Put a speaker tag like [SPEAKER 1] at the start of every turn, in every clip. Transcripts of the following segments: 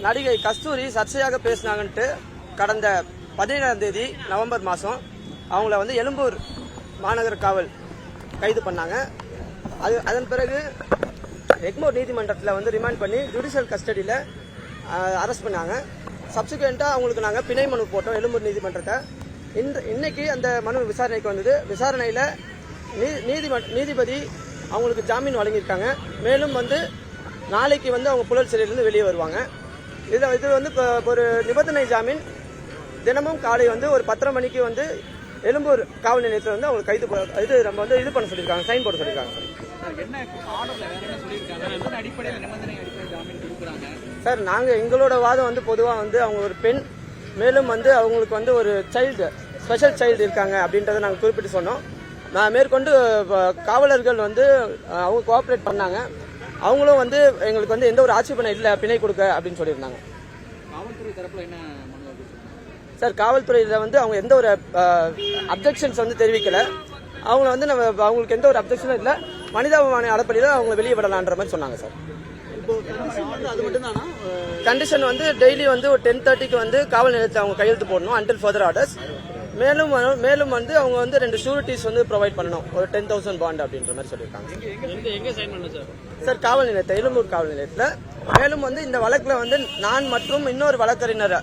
[SPEAKER 1] நடிகை கஸ்தூரி சர்ச்சையாக பேசினாங்கன்ட்டு கடந்த 17ஆம் தேதி நவம்பர் மாதம் அவங்கள வந்து எழும்பூர் மாநகர காவல் கைது பண்ணாங்க. அதன் பிறகு எக்மோர் நீதிமன்றத்தில் வந்து ரிமாண்ட் பண்ணி ஜுடிஷியல் கஸ்டடியில் அரெஸ்ட் பண்ணாங்க. சப்சிக்வெண்ட்டாக அவங்களுக்கு நாங்கள் பிணை மனு போட்டோம் எழும்பூர் நீதிமன்றத்தை. இன்னைக்கு அந்த மனு விசாரணைக்கு வந்தது. விசாரணையில் நீதிபதி அவங்களுக்கு ஜாமீன் வழங்கியிருக்காங்க. மேலும் வந்து நாளைக்கு வந்து அவங்க புழல் சிறையிலேருந்து வெளியே வருவாங்க. இது வந்து ஒரு நிபந்தனை ஜாமீன். தினமும் காலை வந்து ஒரு 10:30 மணிக்கு வந்து எழும்பூர் காவல் நிலையத்தில் வந்து அவங்க கைது நம்ம வந்து இது பண்ண சொல்லியிருக்காங்க, சைன் போட சொல்லியிருக்காங்க. சார் நாங்கள் எங்களோட வாதம் வந்து பொதுவாக வந்து அவங்க ஒரு பெண், மேலும் வந்து அவங்களுக்கு வந்து ஒரு ஸ்பெஷல் சைல்டு இருக்காங்க அப்படின்றத நாங்கள் குறிப்பிட்டு சொன்னோம். மேற்கொண்டு காவலர்கள் வந்து அவங்க கோஆப்ரேட் பண்ணாங்க. அவங்களும் வந்து எங்களுக்கு வந்து எந்த ஒரு ஆட்சேபனை இல்லை பிணை கொடுக்க அப்படின்னு சொல்லியிருந்தாங்க.
[SPEAKER 2] காவல்துறை தரப்புல என்ன
[SPEAKER 1] சார்? காவல்துறையில் வந்து அவங்க எந்த ஒரு அப்ஜெக்ஷன்ஸ் வந்து தெரிவிக்கல. அவங்கள வந்து அவங்களுக்கு எந்த ஒரு அப்ஜெக்ஷனும் இல்லை. மனிதாபிமான அடிப்படையில் அவங்க வெளியே விடலான்ற மாதிரி சொன்னாங்க சார். கண்டிஷன் வந்து டெய்லி வந்து ஒரு 10:30க்கு வந்து காவல் நிலையத்தில் அவங்க கையெழுத்து போடணும் அன்டில் ஃபர்தர் ஆர்டர்ஸ். மேலும் வந்து அவங்க வந்து 2 ஷூரிட்டிஸ் வந்து ப்ரொவைட் பண்ணணும், ஒரு 10,000 பாண்ட் அப்படின்ற மாதிரி சொல்லியிருக்காங்க. சார் காவல் நிலையத்தில், எழும்பூர் காவல் நிலையத்தில். மேலும் வந்து இந்த வழக்கில் வந்து நான் மற்றும் இன்னொரு வழக்கறிஞர்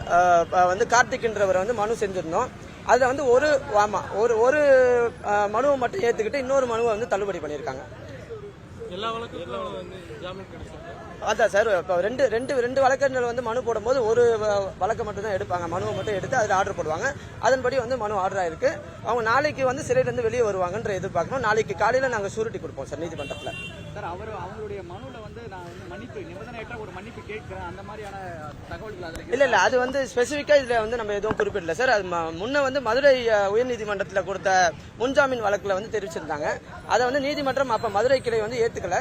[SPEAKER 1] வந்து கார்த்திக்ன்றவரை வந்து மனு செஞ்சிருந்தோம். அதில் வந்து ஒரு மனுவை மட்டும் ஏற்றுக்கிட்டு இன்னொரு மனுவை வந்து தள்ளுபடி பண்ணியிருக்காங்க. அதான் சார், இப்போ ரெண்டு வழக்கறிஞர்கள் வந்து மனு போடும்போது ஒரு வழக்கை மட்டும் தான் எடுப்பாங்க, மனுவை மட்டும் எடுத்து அதில் ஆர்டர் போடுவாங்க. அதன்படி வந்து மனு ஆர்டர் ஆயிருக்கு. அவங்க நாளைக்கு வந்து சிறையிலேருந்து வெளியே வருவாங்கன்ற எதிர்பார்க்கணும். நாளைக்கு காலையில் நாங்கள் ஷூரிட்டி கொடுப்போம் சார் நீதிமன்றத்தில்.
[SPEAKER 2] சார் அவங்களுடைய மனுவில் வந்து நான் வந்து மன்னிப்பு நிபந்தனையற்ற ஒரு மன்னிப்பு கேட்கிறேன் அந்த மாதிரியான தகவல்கள் அதில்
[SPEAKER 1] இல்லை அது வந்து ஸ்பெசிஃபிக்காக இதில் வந்து நம்ம எதுவும் குறிப்பிடல சார். அது முன்ன வந்து மதுரை உயர்நீதிமன்றத்தில் கொடுத்த முன்ஜாமீன் வழக்கில் வந்து தெரிவிச்சிருந்தாங்க. அதை வந்து நீதிமன்றம் அப்போ மதுரை கிளை வந்து ஏற்றுக்கல.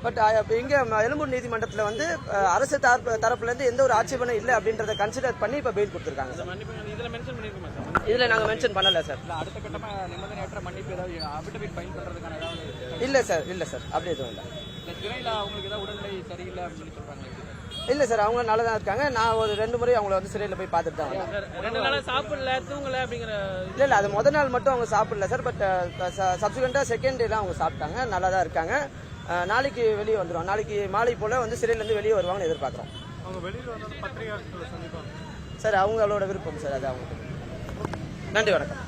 [SPEAKER 1] பட் இங்கே எழும்பூர் நீதிமன்றத்தில் வந்து அரசு தரப்புலேருந்து எந்த ஒரு ஆட்சேபனை இல்லை அப்படின்றத கன்சிடர் பண்ணி இப்போ பெயில் கொடுத்துருக்காங்க சார். இதில் நாங்கள் மென்ஷன் பண்ணலை சார்.
[SPEAKER 2] அடுத்த கட்டமாக நிபந்தனையற்ற மன்னிப்பு ஏதாவது அபிடவிட் ஃபைல் பண்ணுறதுக்கான ஏதாவது
[SPEAKER 1] இல்லை சார் அப்படி எதுவும் இல்லை.
[SPEAKER 2] சிறையில் அவங்களுக்கு ஏதாவது உடல்நிலை சரியில்லை அப்படின்னு சொல்கிறாங்க.
[SPEAKER 1] இல்லை சார், அவங்க நல்லா தான் இருக்காங்க. நான் ஒரு 2 முறை அவங்கள வந்து சிறையில் போய் பார்த்துட்டு தான் வந்தேன்.
[SPEAKER 3] 2 நாளாக சாப்பிடல தூங்கலை அப்படிங்கிற
[SPEAKER 1] இல்லை அது முதல் நாள் மட்டும் அவங்க சாப்பிடல சார். பட் சப்சிக்வெண்ட்டாக செகண்ட் டேலாம் அவங்க சாப்பிட்டாங்க, நல்லா தான் இருக்காங்க. நாளைக்கு வெளியே வந்துடும். நாளைக்கு மாலை போல் வந்து சிறையிலேருந்து வெளியே வருவாங்கன்னு எதிர்பார்க்குறோம். சார் அவங்களோட விருப்பம் சார், அது அவங்களுக்கு. நன்றி, வணக்கம்.